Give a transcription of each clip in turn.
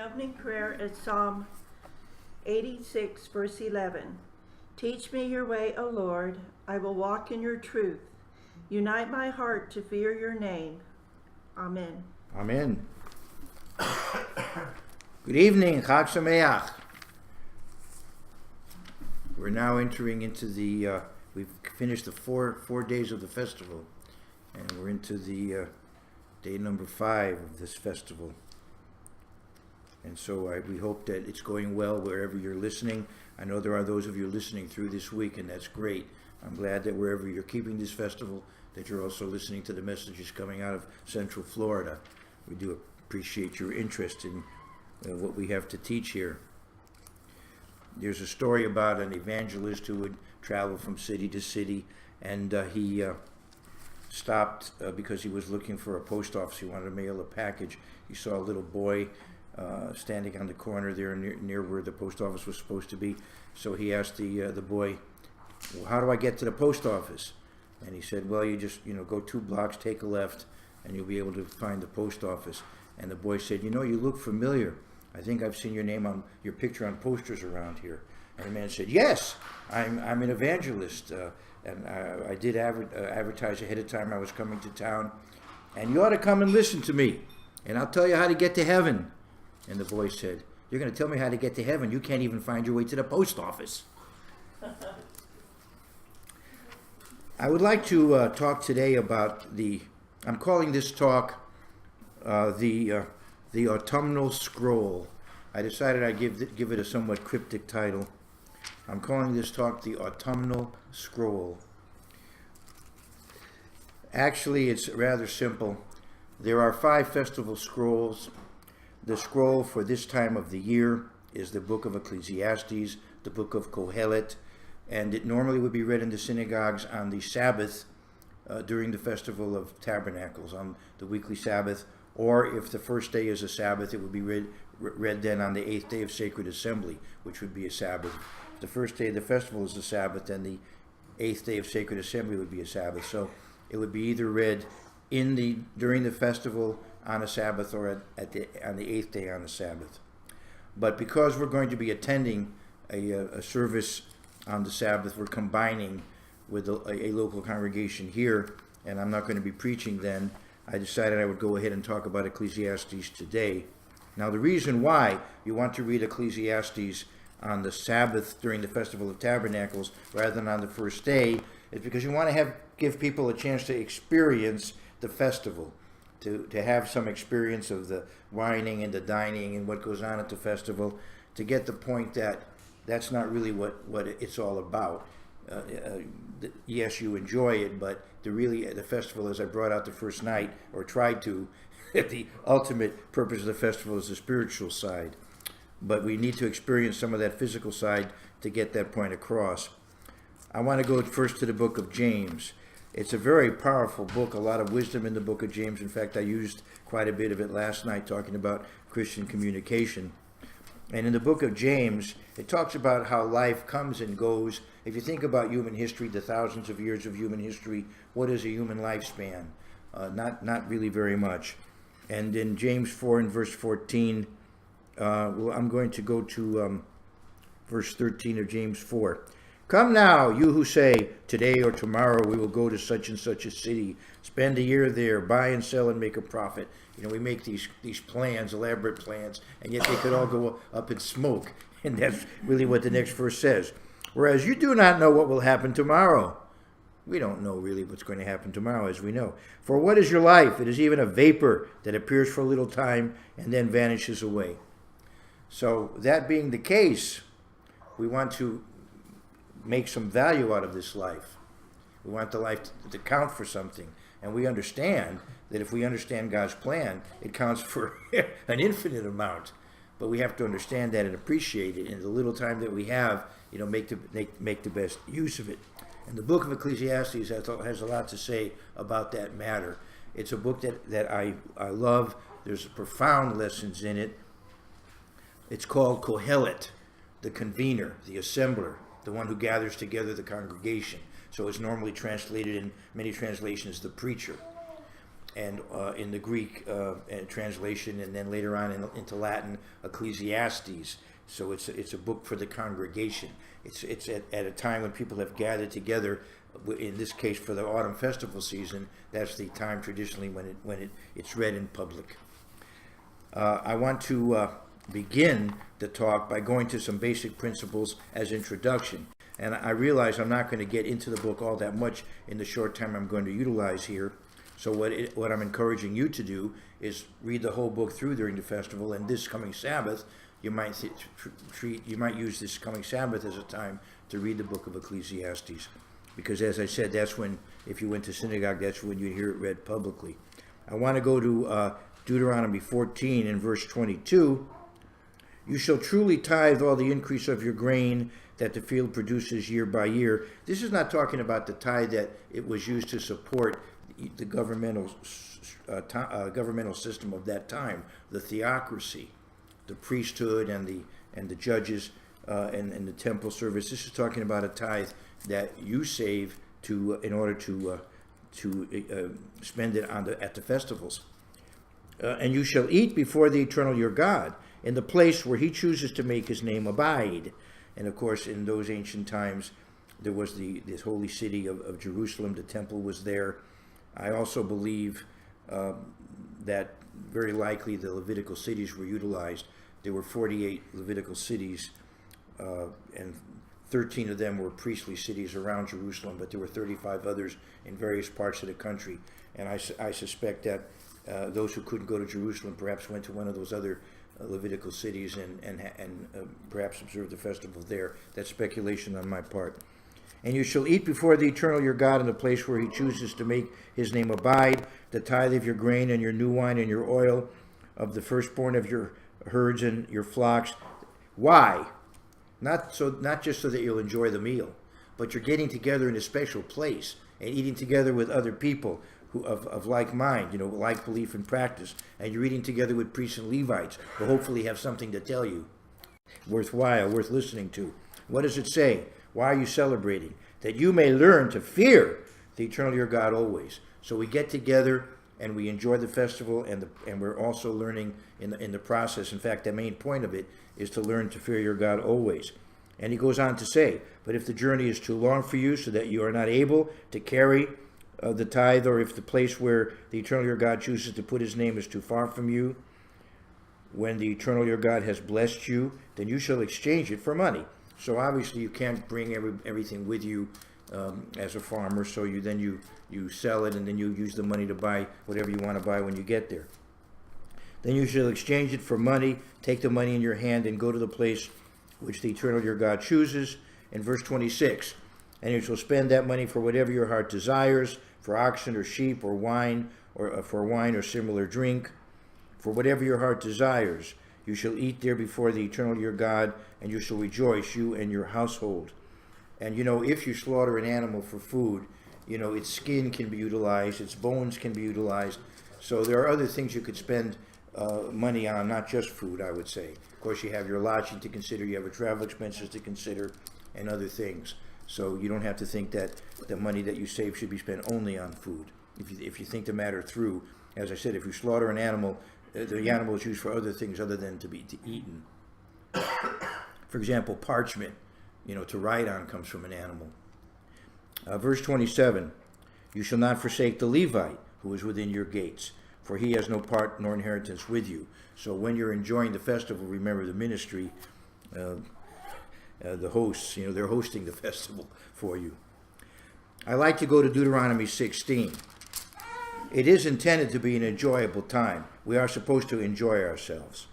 opening prayer is Psalm 86, verse 11. Teach me your way, O Lord. I will walk in your truth. Unite my heart to fear your name. Amen. Amen. Good evening, Chag Sameach. We're now entering into we've finished the four days of the festival, and we're into the day number 5 of this festival. And so we hope that it's going well wherever you're listening. I know there are those of you listening through this week, and that's great. I'm glad that wherever you're keeping this festival, that you're also listening to the messages coming out of Central Florida. We do appreciate your interest in what we have to teach here. There's a story about an evangelist who would travel from city to city, and he stopped because he was looking for a post office. He wanted to mail a package. He saw a little boy standing on the corner there near where the post office was supposed to be. So he asked the boy, well, how do I get to the post office? And he said, well, you just go 2 blocks, take a left, and you'll be able to find the post office. And the boy said, you look familiar. I think I've seen your picture on posters around here. And the man said, yes, I'm an evangelist, and I did advertise ahead of time I was coming to town, and you ought to come and listen to me, and I'll tell you how to get to heaven. And the boy said, you're going to tell me how to get to heaven? You can't even find your way to the post office. I would like to talk today about I'm calling this talk the Autumnal Scroll. I decided I'd give it a somewhat cryptic title. I'm calling this talk the Autumnal Scroll. Actually, it's rather simple. There are 5 festival scrolls. The scroll for this time of the year is the book of Ecclesiastes, the book of Kohelet, and it normally would be read in the synagogues on the Sabbath during the Festival of Tabernacles, on the weekly Sabbath, or if the first day is a Sabbath, it would be read then on the 8th day of Sacred Assembly, which would be a Sabbath. If the first day of the festival is a Sabbath, then the 8th day of Sacred Assembly would be a Sabbath. So it would be either read during the festival on a Sabbath or on the 8th day on the Sabbath. But because we're going to be attending a service on the Sabbath, we're combining with a local congregation here, and I'm not going to be preaching then. I decided I would go ahead and talk about Ecclesiastes today. Now, the reason why you want to read Ecclesiastes on the Sabbath during the Festival of Tabernacles rather than on the first day is because you want to give people a chance to experience the festival, to have some experience of the wining and the dining and what goes on at the festival, to get the point that that's not really what it's all about. Yes, you enjoy it, but the festival, as I brought out the first night, or tried to, the ultimate purpose of the festival is the spiritual side. But we need to experience some of that physical side to get that point across. I want to go first to the book of James. It's a very powerful book, a lot of wisdom in the book of James. In fact, I used quite a bit of it last night talking about Christian communication. And in the book of James, it talks about how life comes and goes. If you think about human history, the thousands of years of human history, what is a human lifespan? Not really very much. And in James 4 and verse 14, I'm going to go to verse 13 of James 4. Come now, you who say, today or tomorrow we will go to such and such a city, spend a year there, buy and sell and make a profit. We make these plans, elaborate plans, and yet they could all go up in smoke. And that's really what the next verse says. Whereas you do not know what will happen tomorrow. We don't know really what's going to happen tomorrow, as we know. For what is your life? It is even a vapor that appears for a little time and then vanishes away. So that being the case, we want to make some value out of this life. We want the life to count for something. And we understand that if we understand God's plan, it counts for an infinite amount. But we have to understand that and appreciate it. In the little time that we have, make the best use of it. And the book of Ecclesiastes has a lot to say about that matter. It's a book that I love. There's profound lessons in it. It's called Kohelet, the convener, the assembler, the one who gathers together the congregation. So it's normally translated in many translations, the preacher. and in the Greek translation, and then later on into Latin, Ecclesiastes. So it's a book for the congregation. It's at a time when people have gathered together. In this case, for the autumn festival season, that's the time traditionally when it's read in public. I want to begin the talk by going to some basic principles as introduction. And I realize I'm not going to get into the book all that much in the short time I'm going to utilize here. So what I'm encouraging you to do is read the whole book through during the festival, and this coming Sabbath, you might use this coming Sabbath as a time to read the book of Ecclesiastes. Because as I said, that's when, if you went to synagogue, that's when you'd hear it read publicly. I want to go to Deuteronomy 14 and verse 22. You shall truly tithe all the increase of your grain that the field produces year by year. This is not talking about the tithe that it was used to support the governmental system of that time, the theocracy, the priesthood and the judges and the temple service. This is talking about a tithe that you save in order to spend it at the festivals. And you shall eat before the eternal your God in the place where he chooses to make his name abide. And of course, in those ancient times, there was this holy city of Jerusalem. The temple was there. I also believe that very likely the Levitical cities were utilized. There were 48 Levitical cities, and 13 of them were priestly cities around Jerusalem, but there were 35 others in various parts of the country. And I suspect that those who couldn't go to Jerusalem perhaps went to one of those other Levitical cities and perhaps observed the festival there. That's speculation on my part. And you shall eat before the eternal your God in the place where he chooses to make his name abide, the tithe of your grain and your new wine and your oil, of the firstborn of your herds and your flocks. Why? Not just so that you'll enjoy the meal, but you're getting together in a special place and eating together with other people who of like mind, like belief and practice, and you're eating together with priests and Levites who hopefully have something to tell you, worthwhile, worth listening to. What does it say? Why are you celebrating? That you may learn to fear the eternal your God always. So we get together and we enjoy the festival, and we're also learning in the process. In fact, the main point of it is to learn to fear your God always. And he goes on to say, but if the journey is too long for you so that you are not able to carry the tithe, or if the place where the eternal your God chooses to put his name is too far from you, when the eternal your God has blessed you, then you shall exchange it for money. So obviously you can't bring everything with you as a farmer, so you sell it and then you use the money to buy whatever you want to buy when you get there. Then you shall exchange it for money, take the money in your hand and go to the place which the eternal your God chooses. In verse 26, and you shall spend that money for whatever your heart desires, for oxen or sheep or wine, or for wine or similar drink, for whatever your heart desires. You shall eat there before the eternal your God, and you shall rejoice, you and your household. And if you slaughter an animal for food, its skin can be utilized, its bones can be utilized. So there are other things you could spend money on, not just food, I would say. Of course, you have your lodging to consider, you have your travel expenses to consider, and other things. So you don't have to think that the money that you save should be spent only on food. If you think the matter through, as I said, if you slaughter an animal, the animal is used for other things other than to be eaten. For example, parchment, to write on comes from an animal. Verse 27, you shall not forsake the Levite who is within your gates, for he has no part nor inheritance with you. So when you're enjoying the festival, remember the ministry, the hosts, they're hosting the festival for you. I like to go to Deuteronomy 16. It is intended to be an enjoyable time. We are supposed to enjoy ourselves.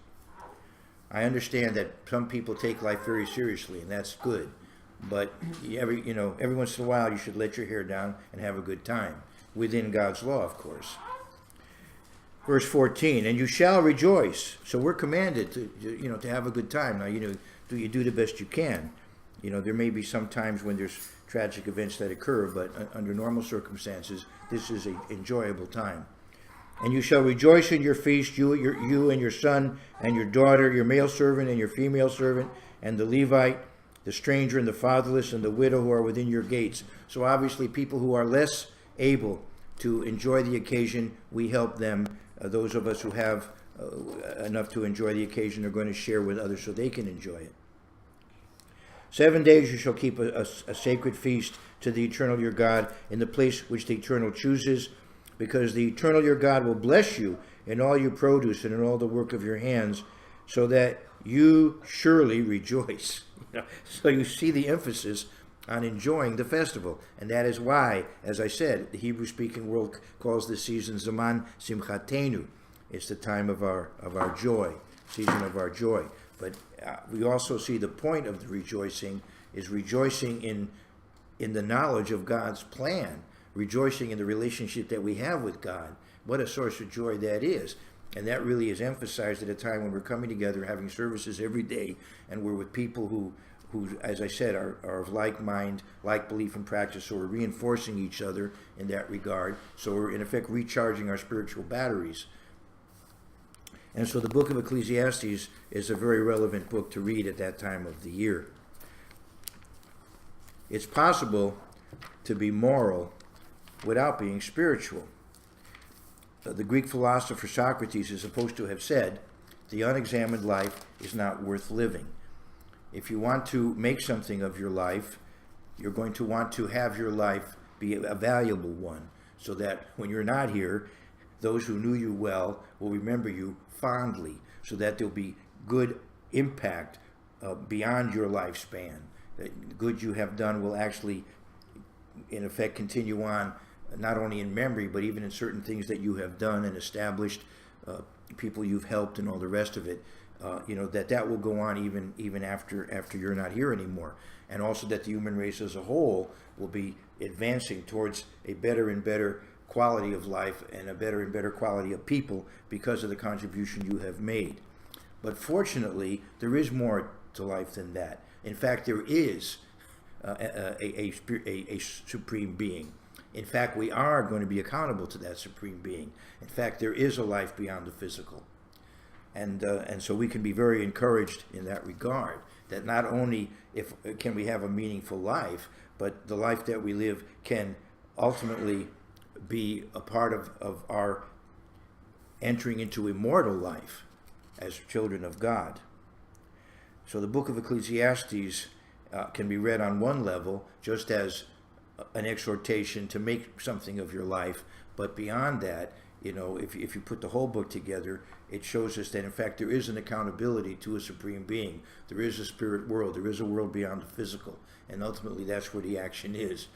I understand that some people take life very seriously, and that's good. But every once in a while, you should let your hair down and have a good time, within God's law, of course. Verse 14, and you shall rejoice. So we're commanded to have a good time. Now, you do the best you can. There may be some times when there's tragic events that occur, but under normal circumstances, this is an enjoyable time. And you shall rejoice in your feast, you and your son and your daughter, your male servant and your female servant, and the Levite, the stranger and the fatherless and the widow who are within your gates. So obviously people who are less able to enjoy the occasion. We help them. Those of us who have enough to enjoy the occasion are going to share with others so they can enjoy it. 7 days you shall keep a sacred feast to the eternal your God in the place which the eternal chooses, because the eternal your God will bless you in all your produce and in all the work of your hands, so that you surely rejoice. So you see the emphasis on enjoying the festival. And that is why, as I said, the Hebrew-speaking world calls this season Zaman Simchatenu. It's the time of our joy, season of our joy. But we also see the point of the rejoicing is rejoicing in the knowledge of God's plan, rejoicing in the relationship that we have with God. What a source of joy that is. And that really is emphasized at a time when we're coming together, having services every day, and we're with people who as I said, are of like mind, like belief and practice, so we're reinforcing each other in that regard. So we're, in effect, recharging our spiritual batteries. And so the book of Ecclesiastes is a very relevant book to read at that time of the year. It's possible to be moral without being spiritual. The Greek philosopher Socrates is supposed to have said, the unexamined life is not worth living. If you want to make something of your life, you're going to want to have your life be a valuable one, so that when you're not here, those who knew you well will remember you fondly, so that there'll be good impact beyond your lifespan. The good you have done will actually, in effect, continue on, not only in memory, but even in certain things that you have done and established, people you've helped and all the rest of it. That will go on even after you're not here anymore. And also that the human race as a whole will be advancing towards a better and better quality of life and a better and better quality of people because of the contribution you have made. But fortunately, there is more to life than that. In fact, there is a supreme being. In fact, we are going to be accountable to that supreme being. In fact, there is a life beyond the physical. And so we can be very encouraged in that regard, that not only can we have a meaningful life, but the life that we live can ultimately be a part of our entering into immortal life as children of God. So the book of Ecclesiastes can be read on one level just as an exhortation to make something of your life, but beyond that, if you put the whole book together, it shows us that in fact there is an accountability to a supreme being. There is a spirit world. There is a world beyond the physical. And ultimately that's where the action is.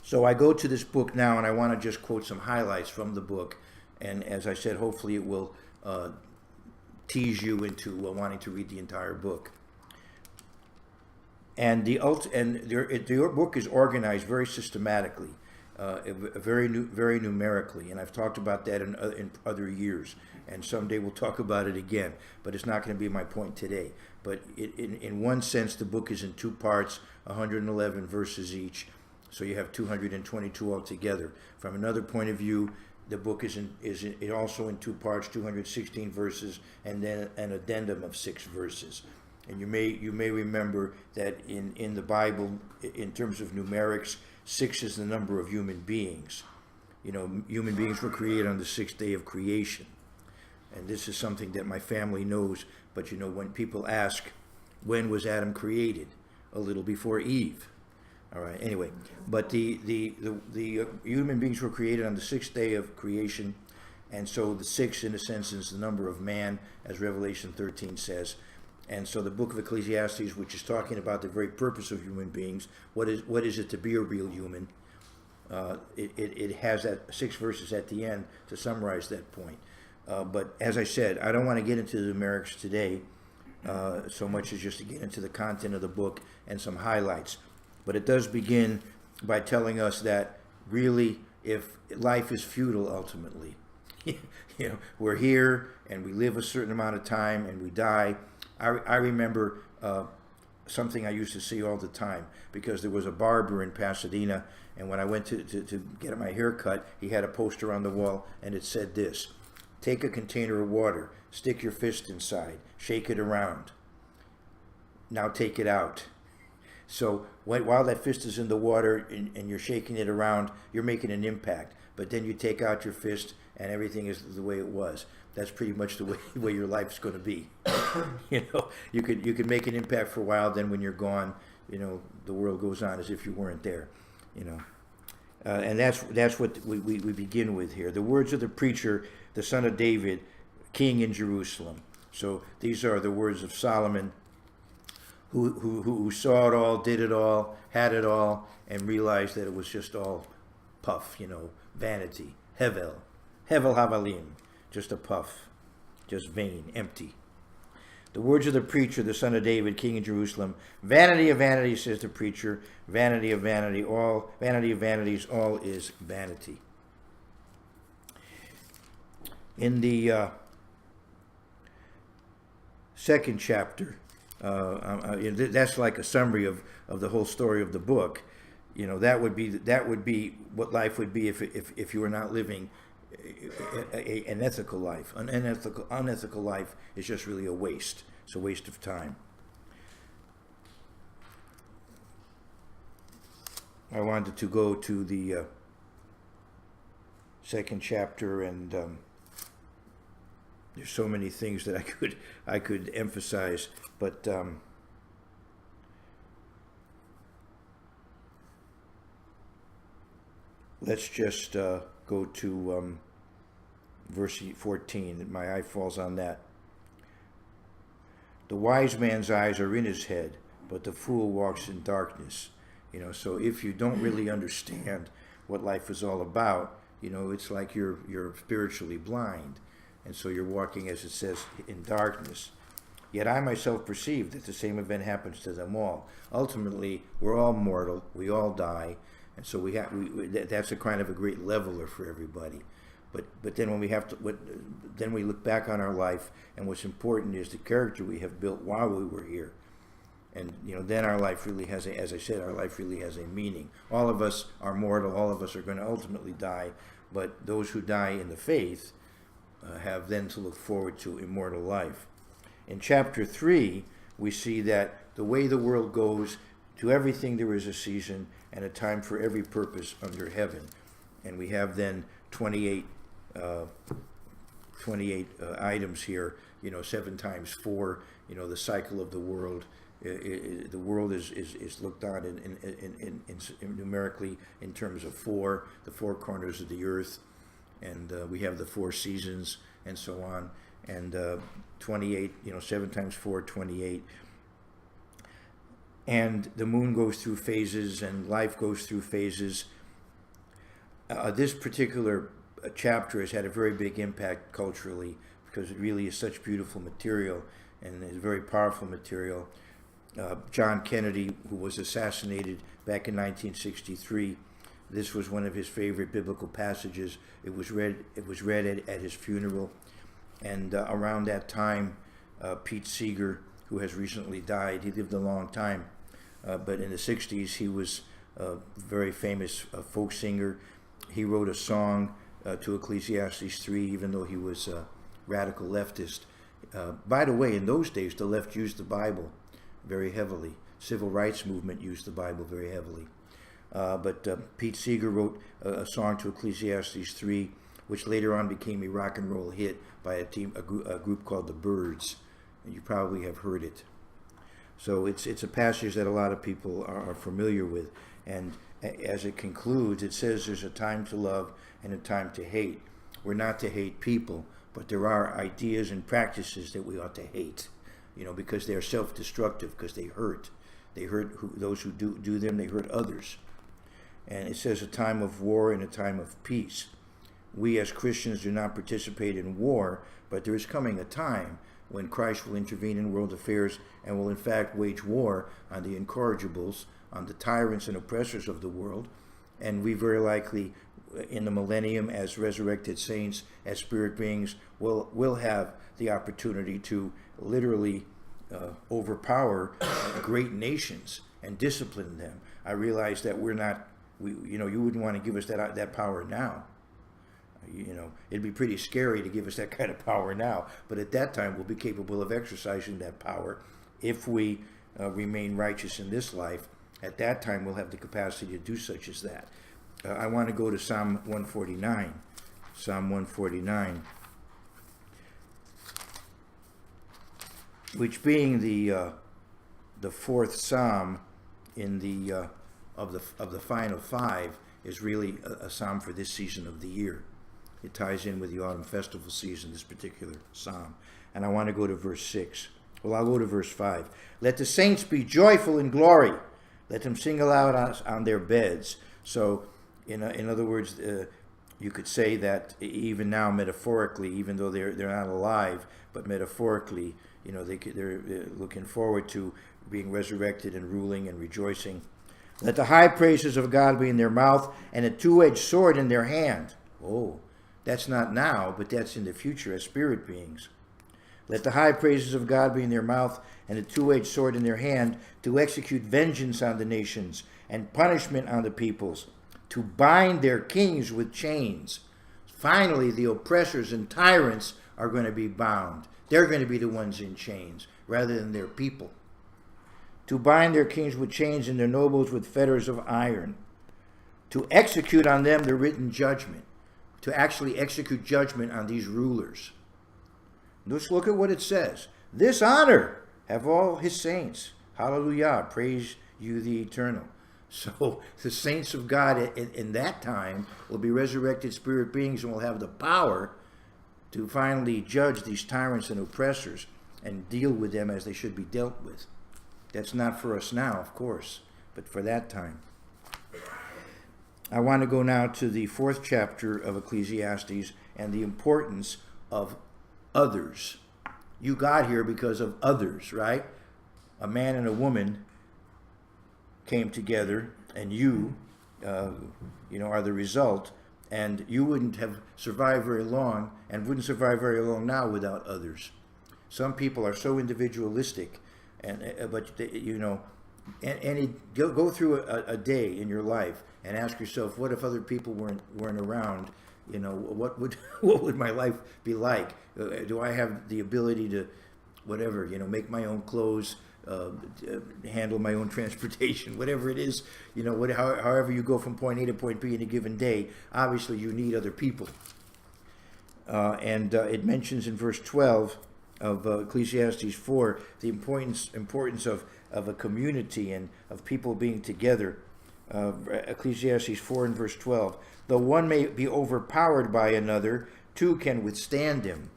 So I go to this book now and I want to just quote some highlights from the book. And as I said, hopefully it will tease you into wanting to read the entire book. And the book is organized very systematically. Very numerically, and I've talked about that in other years, and someday we'll talk about it again, but it's not going to be my point today. But in one sense, the book is in two parts, 111 verses each, so you have 222 altogether. From another point of view, the book is also in two parts, 216 verses, and then an addendum of 6 verses. And you may remember that in the Bible, in terms of numerics, 6 is the number of human beings. Human beings were created on the 6th day of creation. And this is something that my family knows. But when people ask, when was Adam created? A little before Eve. All right, anyway. But the human beings were created on the 6th day of creation. And so the 6, in a sense, is the number of man, as Revelation 13 says. And so the book of Ecclesiastes, which is talking about the very purpose of human beings, what is it to be a real human, it has that 6 verses at the end to summarize that point. But as I said, I don't want to get into the numerics today so much as just to get into the content of the book and some highlights. But it does begin by telling us that really, if life is futile ultimately, we're here and we live a certain amount of time and we die. I remember something I used to see all the time, because there was a barber in Pasadena, and when I went to get my hair cut, he had a poster on the wall, and it said this: take a container of water, stick your fist inside, shake it around. Now take it out. So while that fist is in the water and you're shaking it around, you're making an impact. But then you take out your fist and everything is the way it was. That's pretty much the way your life's going to be. You could make an impact for a while. Then when you're gone, the world goes on as if you weren't there. And that's what we begin with here. The words of the preacher, the son of David, king in Jerusalem. So these are the words of Solomon, who saw it all, did it all, had it all, and realized that it was just all puff, vanity, hevel havalim, just a puff, just vain, empty. The words of the preacher, the son of David, king in Jerusalem. Vanity of vanities, says the preacher. Vanity of vanity, vanity of vanities, all is vanity. In the second chapter, that's like a summary of the whole story of the book. That would be what life would be if you were not living an ethical life. An unethical life is just really a waste. It's a waste of time. I wanted to go to the second chapter, and there's so many things that I could emphasize, but let's just go to verse 14. My eye falls on that. The wise man's eyes are in his head, but the fool walks in darkness. So if you don't really understand what life is all about, it's like you're spiritually blind, and so you're walking, as it says, in darkness. Yet I myself perceive that the same event happens to them all. Ultimately, we're all mortal. We all die. And so that's a kind of a great leveler for everybody. But then when then we look back on our life, and what's important is the character we have built while we were here. And then our life really has as I said, our life really has a meaning. All of us are mortal. All of us are going to ultimately die. But those who die in the faith have then to look forward to immortal life. In chapter 3, we see that the way the world goes, to everything there is a season and a time for every purpose under heaven. And we have then 28 items here, 7 times 4, the cycle of the world. The world is looked on in numerically in terms of 4, the 4 corners of the earth, and we have the 4 seasons and so on, and 28, 7 times 4, 28. And the moon goes through phases, and life goes through phases. This particular chapter has had a very big impact culturally because it really is such beautiful material and is very powerful material. John Kennedy, who was assassinated back in 1963, this was one of his favorite biblical passages. It was read at his funeral, and around that time, Pete Seeger, who has recently died, he lived a long time, but in the 60s he was a very famous folk singer. He wrote a song to Ecclesiastes 3, even though he was a radical leftist. By the way, in those days, the left used the Bible very heavily. Civil rights movement used the Bible very heavily. But Pete Seeger wrote a song to Ecclesiastes 3, which later on became a rock and roll hit by a group called the Byrds. And you probably have heard it. So it's a passage that a lot of people are familiar with. And as it concludes, it says there's a time to love and a time to hate. We're not to hate people, but there are ideas and practices that we ought to hate, because they're self-destructive, because they hurt. They hurt those who do them, they hurt others. And it says a time of war and a time of peace. We as Christians do not participate in war, but there is coming a time when Christ will intervene in world affairs and will in fact wage war on the incorrigibles, on the tyrants and oppressors of the world. And we very likely, in the millennium, as resurrected saints, as spirit beings, will have the opportunity to literally overpower great nations and discipline them. I realize that you wouldn't want to give us that power now. It'd be pretty scary to give us that kind of power now. But at that time, we'll be capable of exercising that power if we remain righteous in this life at that time we'll have the capacity to do such as that. I want to go to Psalm 149. Psalm 149, which being the fourth psalm in the of the final five, is really a psalm for this season of the year. It ties in with the autumn festival season, this particular psalm. And I want to go to verse 6. Well, I'll go to verse 5. Let the saints be joyful in glory. Let them sing aloud on their beds. So, in other words, you could say that even now, metaphorically, even though they're not alive, but metaphorically, they're looking forward to being resurrected and ruling and rejoicing. Let the high praises of God be in their mouth and a two-edged sword in their hand. Oh, that's not now, but that's in the future as spirit beings. Let the high praises of God be in their mouth and a two-edged sword in their hand, to execute vengeance on the nations and punishment on the peoples, to bind their kings with chains. Finally, the oppressors and tyrants are going to be bound. They're going to be the ones in chains rather than their people. To bind their kings with chains and their nobles with fetters of iron. To execute on them the written judgment. To actually execute judgment on these rulers. Let's look at what it says. This honor have all his saints. Hallelujah. Praise you, the eternal. So the saints of God in that time will be resurrected spirit beings and will have the power to finally judge these tyrants and oppressors and deal with them as they should be dealt with. That's not for us now, of course, but for that time. I want to go now to the 4th chapter of Ecclesiastes and the importance of others. You got here because of others, right? A man and a woman came together, and you are the result, and you wouldn't have survived very long and wouldn't survive very long now without others. Some people are so individualistic, go through a day in your life and ask yourself, what if other people weren't around? What would my life be like? Do I have the ability to make my own clothes, handle my own transportation, whatever it is, however you go from point A to point B in a given day, obviously you need other people. And it mentions in verse 12 of Ecclesiastes 4 the importance of a community and of people being together. Ecclesiastes 4 and verse 12. Though one may be overpowered by another, two can withstand him.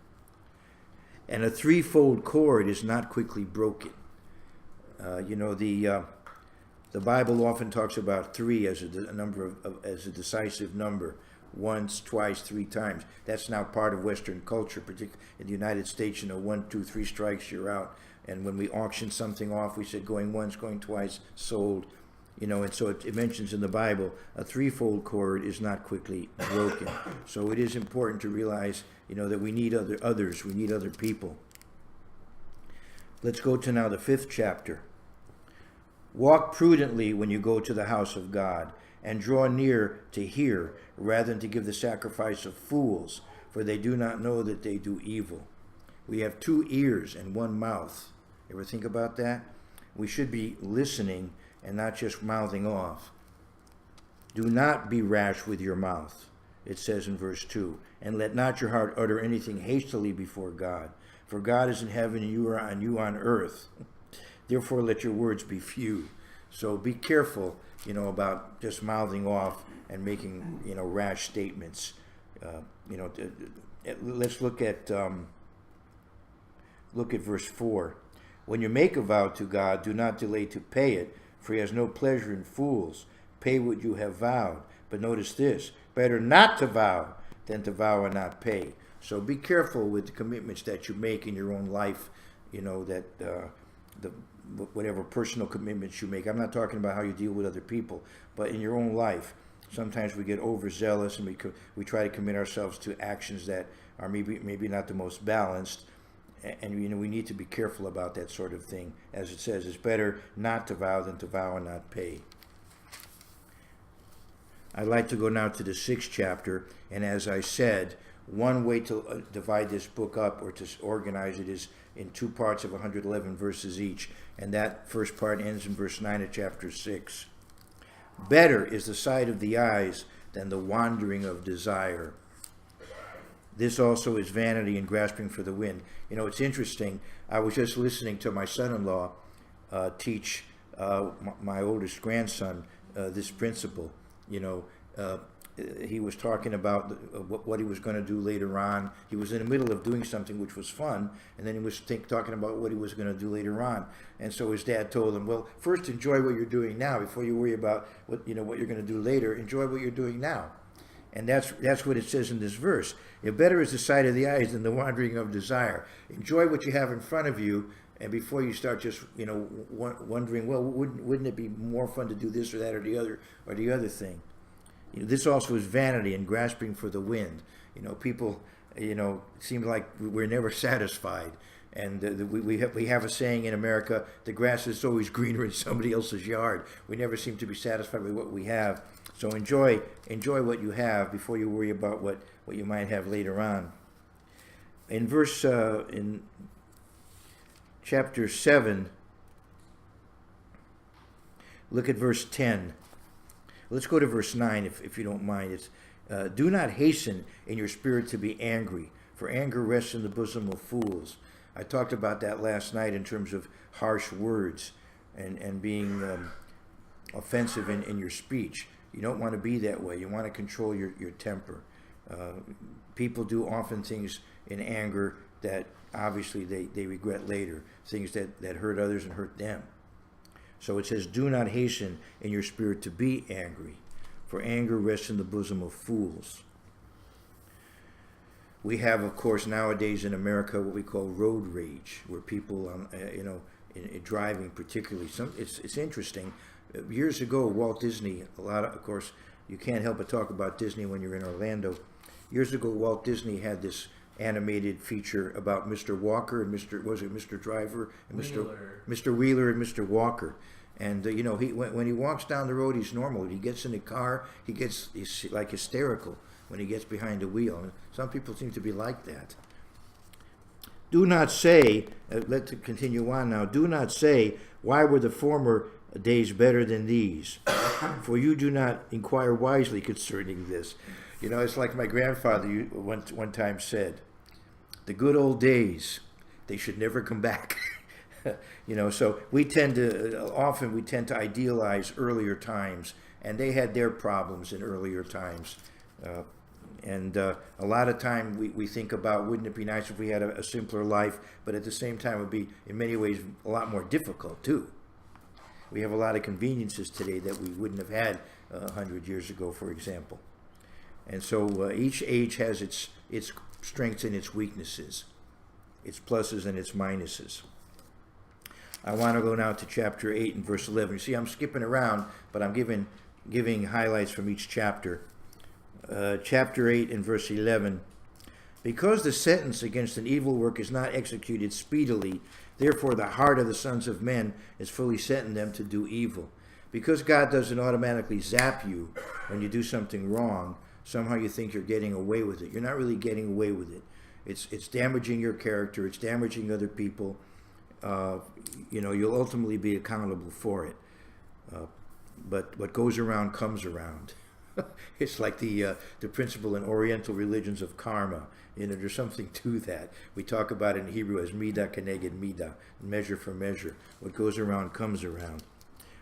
And a threefold cord is not quickly broken. The Bible often talks about three as as a decisive number. Once, twice, three times. That's now part of Western culture, particularly in the United States. 1, 2, 3 strikes, you're out. And when we auction something off, we said going once, going twice, sold. And so it mentions in the Bible a threefold cord is not quickly broken. So it is important to realize, that we need others, we need other people. Let's go to now the 5th chapter. Walk prudently when you go to the house of God, and draw near to hear, rather than to give the sacrifice of fools, for they do not know that they do evil. We have 2 ears and 1 mouth. Ever think about that? We should be listening and not just mouthing off. Do not be rash with your mouth, it says in verse 2, and let not your heart utter anything hastily before God. For God is in heaven and you are on earth. Therefore let your words be few. So be careful, about just mouthing off and making, rash statements. Let's look at verse 4. When you make a vow to God, do not delay to pay it, for he has no pleasure in fools. Pay what you have vowed. But notice this, better not to vow than to vow and not pay. So be careful with the commitments that you make in your own life, whatever personal commitments you make. I'm not talking about how you deal with other people, but in your own life. Sometimes we get overzealous and we try to commit ourselves to actions that are maybe not the most balanced. And we need to be careful about that sort of thing. As it says, it's better not to vow than to vow and not pay. I'd like to go now to the 6th chapter, and as I said, One way to divide this book up or to organize it is in two parts of 111 verses each. And that first part ends in verse 9 of chapter 6. Better is the sight of the eyes than the wandering of desire. This also is vanity and grasping for the wind. You know, it's interesting. I was just listening to my son-in-law teach my oldest grandson this principle. You know, he was talking about what he was going to do later on. He was in the middle of doing something which was fun, and then he was talking about what he was going to do later on. And so his dad told him, well, first enjoy what you're doing now before you worry about what you're going to do later. Enjoy what you're doing now. And that's what it says in this verse. Better is the sight of the eyes than the wandering of desire. Enjoy what you have in front of you, and before you start just wondering, well, wouldn't it be more fun to do this or that or the other thing? This also is vanity and grasping for the wind. People, it seems like we're never satisfied. And we have a saying in America: the grass is always greener in somebody else's yard. We never seem to be satisfied with what we have. So enjoy what you have before you worry about what you might have later on. In chapter 7, look at verse 10. Let's go to verse 9 if you don't mind. It's do not hasten in your spirit to be angry, for anger rests in the bosom of fools. I talked about that last night in terms of harsh words and being offensive in your speech. You don't want to be that way. You want to control your temper. People do often things in anger that obviously they regret later, things that hurt others and hurt them. So it says, do not hasten in your spirit to be angry, for anger rests in the bosom of fools. We have, of course, nowadays in America what we call road rage, where people, in driving particularly, it's interesting. Years ago, Walt Disney, of course, you can't help but talk about Disney when you're in Orlando. Years ago, Walt Disney had this animated feature about Mr. Walker and Mr. Driver and Mr. Wheeler and Mr. Walker. And when he walks down the road, he's normal. He gets in the car, he's like hysterical when he gets behind the wheel. And some people seem to be like that. Do not say, let's continue on now. Do not say, why were the former days better than these? For you do not inquire wisely concerning this. It's like my grandfather one time said, the good old days, they should never come back. So we tend to idealize earlier times, and they had their problems in earlier times. And a lot of time we think about, wouldn't it be nice if we had a simpler life, but at the same time it would be in many ways a lot more difficult too. We have a lot of conveniences today that we wouldn't have had 100 years ago, for example. And so each age has its strengths and its weaknesses, its pluses and its minuses. I want to go now to chapter 8 and verse 11. You see, I'm skipping around, but I'm giving highlights from each chapter. Chapter 8 and verse 11. Because the sentence against an evil work is not executed speedily, therefore the heart of the sons of men is fully set in them to do evil. Because God doesn't automatically zap you when you do something wrong, somehow you think you're getting away with it. You're not really getting away with it. It's damaging your character. It's damaging other people. You'll ultimately be accountable for it. But what goes around comes around. It's like the principle in Oriental religions of karma. There's something to that. We talk about it in Hebrew as midah keneged midah, measure for measure. What goes around comes around.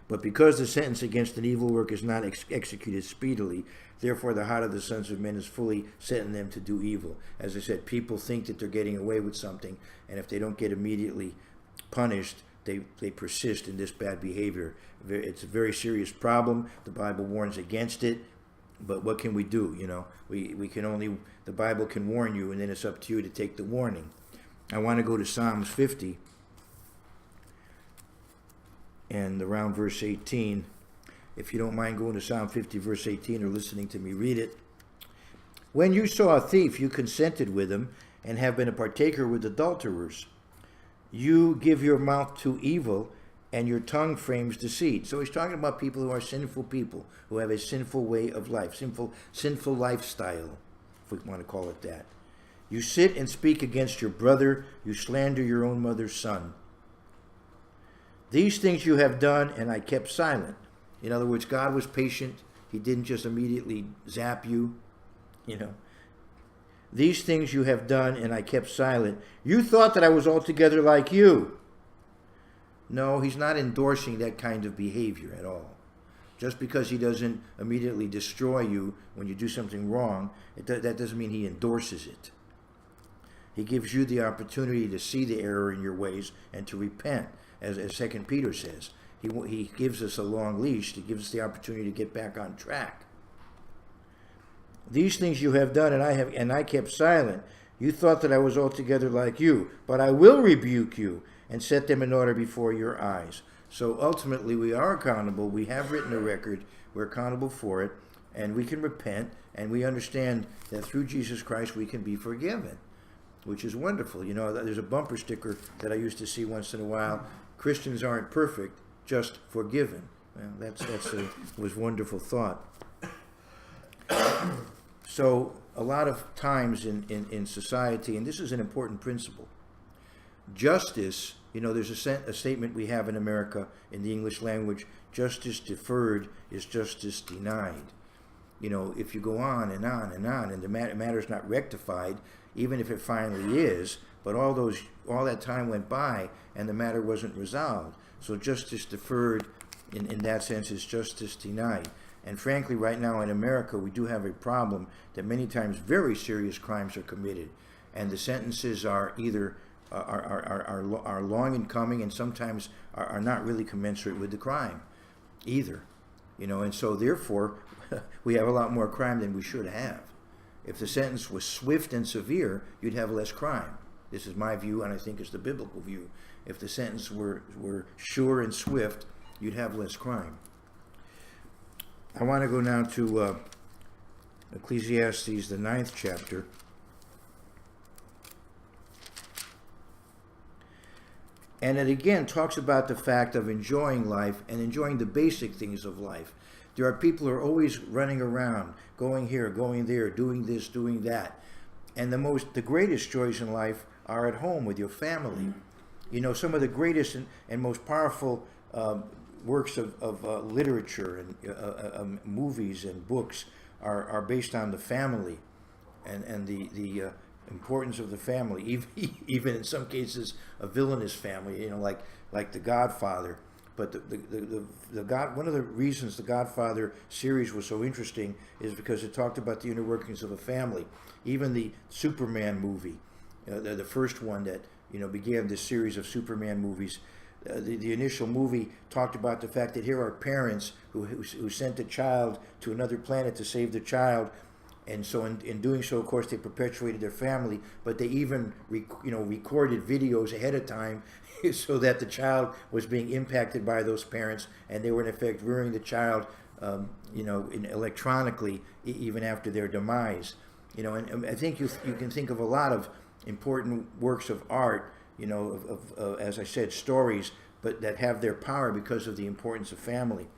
But because the sentence against an evil work is not executed speedily, therefore the heart of the sons of men is fully set in them to do evil. As I said, people think that they're getting away with something, and if they don't get immediately punished, they persist in this bad behavior. It's a very serious problem. The Bible warns against it, but what can we do? We can only, the Bible can warn you, and then it's up to you to take the warning. I want to go to Psalms 50. And around verse 18, if you don't mind going to Psalm 50, verse 18, or listening to me read it. When you saw a thief, you consented with him, and have been a partaker with adulterers. You give your mouth to evil, and your tongue frames deceit. So he's talking about people who are sinful people, who have a sinful way of life, sinful lifestyle, if we want to call it that. You sit and speak against your brother. You slander your own mother's son. These things you have done, and I kept silent. In other words, God was patient. He didn't just immediately zap you, These things you have done, and I kept silent. You thought that I was altogether like you. No, he's not endorsing that kind of behavior at all. Just because he doesn't immediately destroy you when you do something wrong, that doesn't mean he endorses it. He gives you the opportunity to see the error in your ways and to repent, as 2 Peter says. He gives us a long leash. He gives us the opportunity to get back on track. These things you have done, and I kept silent. You thought that I was altogether like you, but I will rebuke you and set them in order before your eyes. So ultimately, we are accountable. We have written a record. We're accountable for it, and we can repent, and we understand that through Jesus Christ we can be forgiven, which is wonderful. There's a bumper sticker that I used to see once in a while. Christians aren't perfect, just forgiven. Well, that was a wonderful thought. So a lot of times in society, and this is an important principle, justice, there's a statement we have in America in the English language, justice deferred is justice denied. If you go on and on and on, and the matter's not rectified, even if it finally is, but all that time went by and the matter wasn't resolved. So justice deferred in that sense is justice denied. And frankly, right now in America, we do have a problem that many times very serious crimes are committed, and the sentences are either are long in coming, and sometimes are not really commensurate with the crime either. And so therefore we have a lot more crime than we should have. If the sentence was swift and severe, you'd have less crime. This is my view, and I think it's the biblical view. If the sentence were sure and swift, you'd have less crime. I want to go now to Ecclesiastes, the 9th chapter. And it again talks about the fact of enjoying life and enjoying the basic things of life. There are people who are always running around, going here, going there, doing this, doing that. And the greatest joys in life are at home with your family. Some of the greatest and most powerful works of literature and movies and books are based on the family and the importance of the family, even in some cases a villainous family, like The Godfather. But one of the reasons the Godfather series was so interesting is because it talked about the inner workings of a family. Even the Superman movie, the first one that began this series of Superman movies, the initial movie talked about the fact that here are parents who sent a child to another planet to save the child. And so in doing so, of course, they perpetuated their family, but they even recorded videos ahead of time so that the child was being impacted by those parents, and they were in effect rearing the child, electronically even after their demise. And I think you can think of a lot of important works of art, as I said, stories, but that have their power because of the importance of family.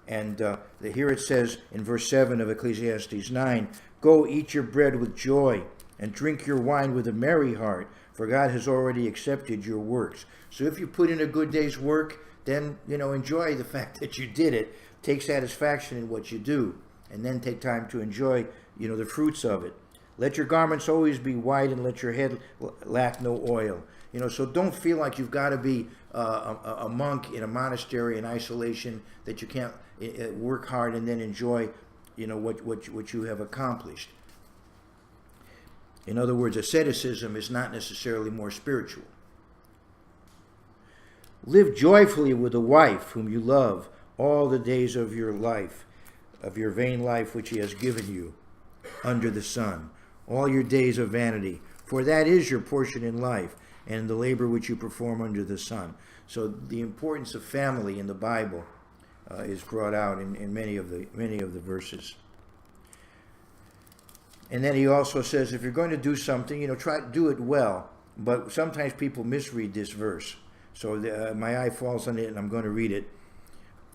And here it says in verse 7 of Ecclesiastes 9, "Go eat your bread with joy and drink your wine with a merry heart, for God has already accepted your works." So if you put in a good day's work, then, enjoy the fact that you did it. Take satisfaction in what you do, and then take time to enjoy, the fruits of it. Let your garments always be white, and let your head lack no oil. So don't feel like you've got to be a monk in a monastery in isolation, that you can't work hard and then enjoy, what you have accomplished. In other words, asceticism is not necessarily more spiritual. Live joyfully with a wife whom you love all the days of your life, of your vain life which he has given you under the sun. All your days of vanity, for that is your portion in life, and the labor which you perform under the sun. So the importance of family in the Bible is brought out in many of the verses. And then he also says, if you're going to do something, try to do it well. But sometimes people misread this verse. So my eye falls on it, and I'm going to read it.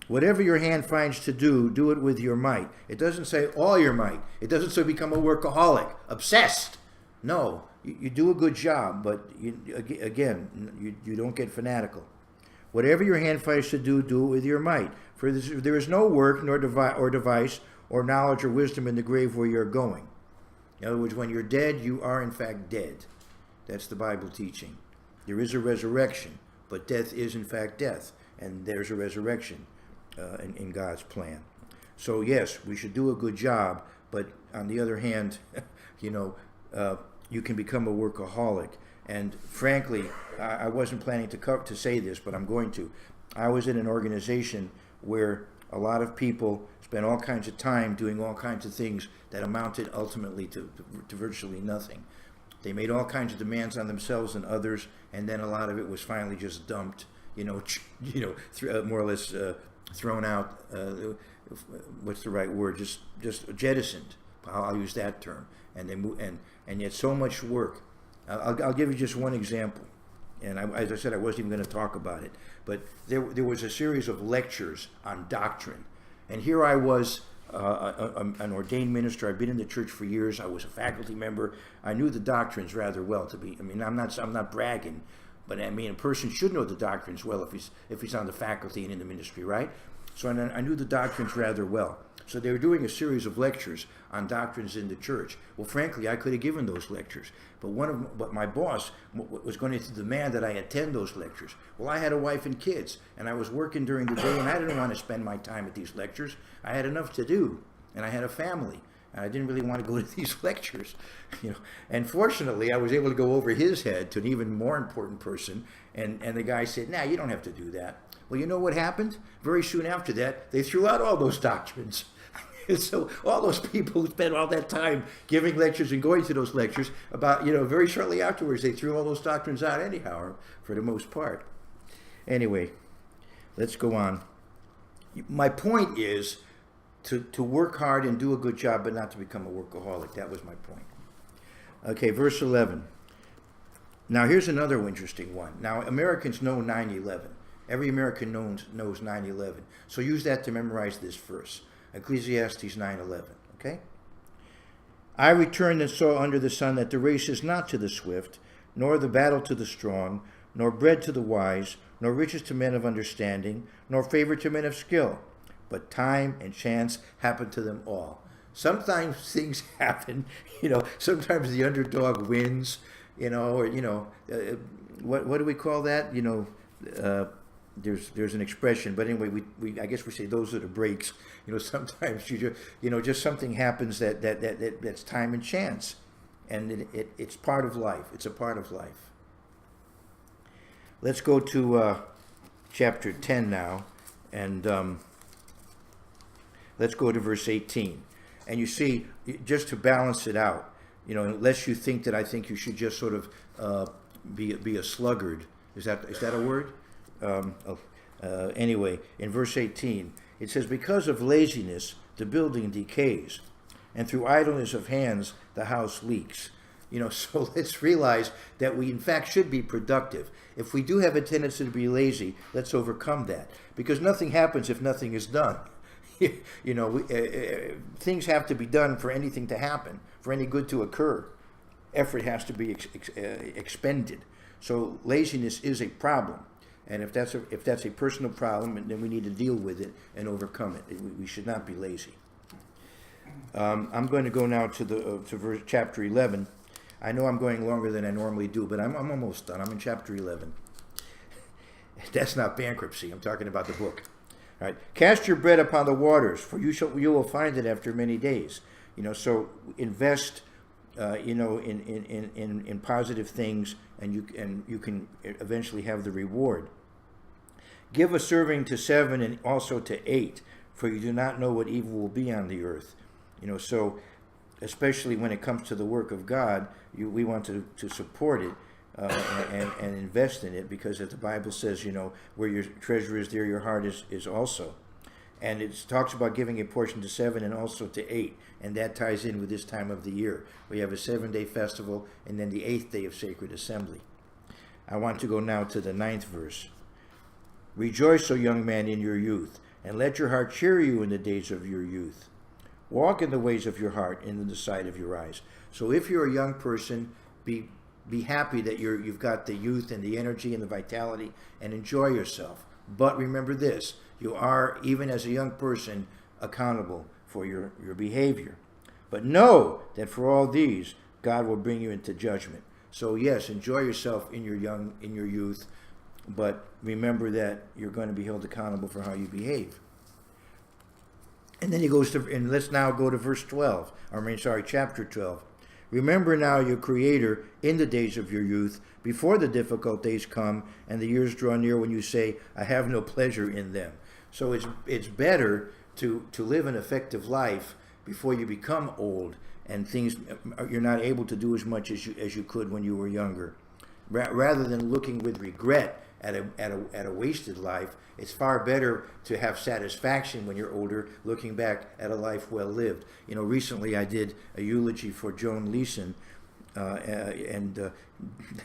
Whatever your hand finds to do, do it with your might. It doesn't say all your might. It doesn't say become a workaholic, obsessed. No, you do a good job, but you don't get fanatical. Whatever your hand finds to do, do it with your might. For there is no work, nor device, or knowledge or wisdom in the grave where you're going. In other words, when you're dead, you are in fact dead. That's the Bible teaching. There is a resurrection, but death is in fact death, and there's a resurrection in God's plan. So yes, we should do a good job, but on the other hand, you can become a workaholic. And frankly, I wasn't planning to say this, but I'm going to. I was in an organization where a lot of people spent all kinds of time doing all kinds of things that amounted ultimately to virtually nothing. They made all kinds of demands on themselves and others, and then a lot of it was finally just dumped, more or less thrown out. What's the right word? Just jettisoned. I'll use that term. And they and yet so much work. I'll give you just one example. And as I said, I wasn't even going to talk about it. But there was a series of lectures on doctrine. And here I was, an ordained minister. I've been in the church for years. I was a faculty member. I knew the doctrines rather well. I'm not bragging, but I mean, a person should know the doctrines well if he's on the faculty and in the ministry, right? So I knew the doctrines rather well. So they were doing a series of lectures on doctrines in the church. Well, frankly, I could have given those lectures, but my boss was going to demand that I attend those lectures. Well, I had a wife and kids, and I was working during the day, and I didn't want to spend my time at these lectures. I had enough to do, and I had a family, and I didn't really want to go to these lectures, And fortunately, I was able to go over his head to an even more important person, and the guy said, "Nah, you don't have to do that." Well, you know what happened? Very soon after that, they threw out all those doctrines. So all those people who spent all that time giving lectures and going to those lectures, very shortly afterwards, they threw all those doctrines out anyhow, for the most part. Anyway, let's go on. My point is to work hard and do a good job, but not to become a workaholic. That was my point. Okay, verse 11. Now here's another interesting one. Now Americans know 9/11. Every American knows 9/11. So use that to memorize this verse. Ecclesiastes 9:11. Okay? I returned and saw under the sun that the race is not to the swift, nor the battle to the strong, nor bread to the wise, nor riches to men of understanding, nor favor to men of skill. But time and chance happen to them all. Sometimes things happen, sometimes the underdog wins, what do we call that? There's an expression, but anyway, we I guess we say those are the breaks. Sometimes just something happens that's time and chance, and it's part of life. It's a part of life. Let's go to chapter 10 now, and let's go to verse 18. And you see, just to balance it out, unless you think that I think you should just sort of be a sluggard. Is that a word? Anyway, in verse 18, it says, because of laziness, the building decays, and through idleness of hands, the house leaks. So let's realize that we, in fact, should be productive. If we do have a tendency to be lazy, let's overcome that, because nothing happens if nothing is done. Things have to be done for anything to happen, for any good to occur. Effort has to be expended. So laziness is a problem. And if that's a personal problem, then we need to deal with it and overcome it. We should not be lazy. I'm going to go now to chapter 11. I know I'm going longer than I normally do, but I'm almost done. I'm in chapter 11. That's not bankruptcy. I'm talking about the book. All right. Cast your bread upon the waters, for you will find it after many days. So invest, in positive things, and you can eventually have the reward. Give a serving to 7 and also to 8, for you do not know what evil will be on the earth. So especially when it comes to the work of God, we want to support it and invest in it, because as the Bible says, where your treasure is, there your heart is also. And it talks about giving a portion to 7 and also to 8, and that ties in with this time of the year. We have a 7-day festival, and then the 8th day of sacred assembly. I want to go now to the 9th verse. Rejoice, O young man, in your youth, and let your heart cheer you in the days of your youth. Walk in the ways of your heart and in the sight of your eyes. So if you're a young person, be happy that you've got the youth and the energy and the vitality, and enjoy yourself. But remember this, you are, even as a young person, accountable for your behavior. But know that for all these, God will bring you into judgment. So yes, enjoy yourself in your youth, but remember that you're going to be held accountable for how you behave. And then he goes to, and let's now go to verse 12. Chapter 12. Remember now your Creator in the days of your youth, before the difficult days come and the years draw near when you say, I have no pleasure in them. So it's better to live an effective life before you become old and things you're not able to do as much as you could when you were younger. Rather than looking with regret at a wasted life, it's far better to have satisfaction when you're older, looking back at a life well lived. Recently I did a eulogy for Joan Leeson, and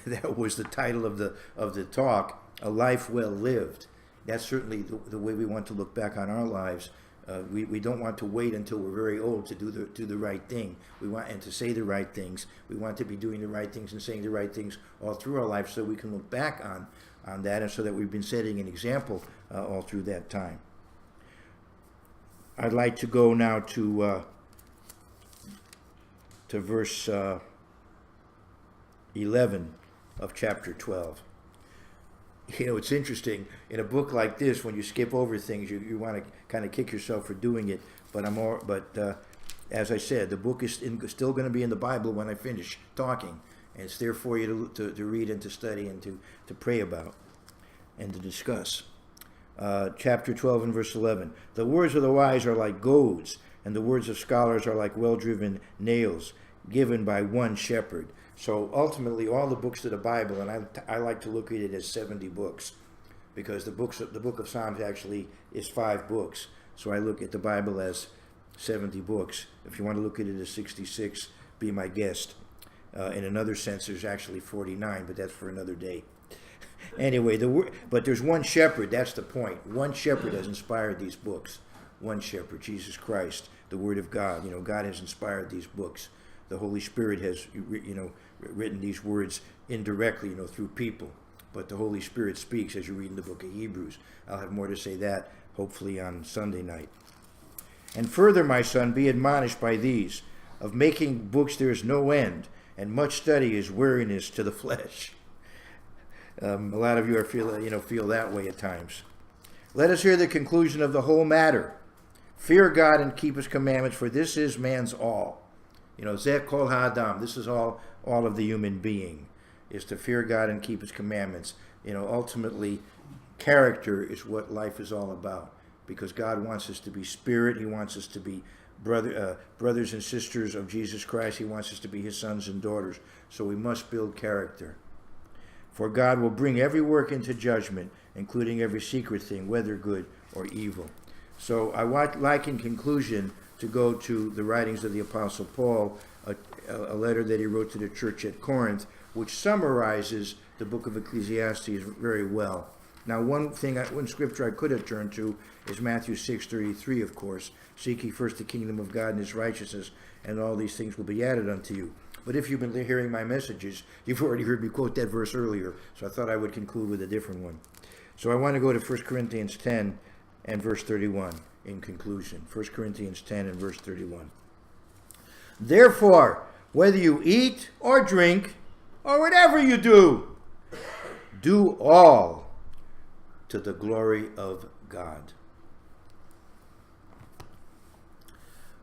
that was the title of the talk, A Life Well Lived. That's certainly the way we want to look back on our lives. We don't want to wait until we're very old to do the right thing. We want and to say the right things. We want to be doing the right things and saying the right things all through our life, so we can look back on that, and so that we've been setting an example all through that time. I'd like to go now to verse 11 of chapter 12. It's interesting in a book like this, when you skip over things, you want to kind of kick yourself for doing it. But as I said, the book is still going to be in the Bible when I finish talking, and it's there for you to read and to study and to pray about and to discuss. Chapter 12 and verse 11. The words of the wise are like goads, and the words of scholars are like well-driven nails, given by one shepherd. So ultimately, all the books of the Bible, and I like to look at it as 70 books, because the book of Psalms actually is 5 books. So I look at the Bible as 70 books. If you want to look at it as 66, be my guest. In another sense, there's actually 49, but that's for another day. Anyway, but there's one shepherd. That's the point. One shepherd has inspired these books. One shepherd, Jesus Christ, the Word of God. God has inspired these books. The Holy Spirit has, written these words indirectly, through people. But the Holy Spirit speaks as you read in the book of Hebrews. I'll have more to say that, hopefully, on Sunday night. And further, my son, be admonished by these. Of making books there is no end, and much study is weariness to the flesh. A lot of you feel that way at times. Let us hear the conclusion of the whole matter. Fear God and keep His commandments, for this is man's all. Zeh kol ha'adam. This is all of the human being, is to fear God and keep His commandments. Ultimately, character is what life is all about, because God wants us to be spirit. He wants us to be brothers and sisters of Jesus Christ. He wants us to be His sons and daughters. So we must build character. For God will bring every work into judgment, including every secret thing, whether good or evil. So I would like, in conclusion, to go to the writings of the Apostle Paul, a letter that he wrote to the church at Corinth, which summarizes the book of Ecclesiastes very well. Now, one scripture I could have turned to is Matthew 6:33, of course. Seek ye first the kingdom of God and His righteousness, and all these things will be added unto you. But if you've been hearing my messages, you've already heard me quote that verse earlier, so I thought I would conclude with a different one. So I want to go to 1 Corinthians 10 and verse 31 in conclusion. 1 Corinthians 10 and verse 31. Therefore, whether you eat or drink, or whatever you do all to the glory of God.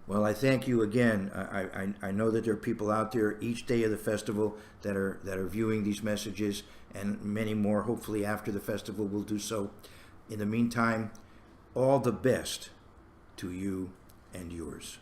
Well, I thank you again. I know that there are people out there each day of the festival that are viewing these messages, and many more hopefully after the festival will do so. In the meantime, all the best to you and yours.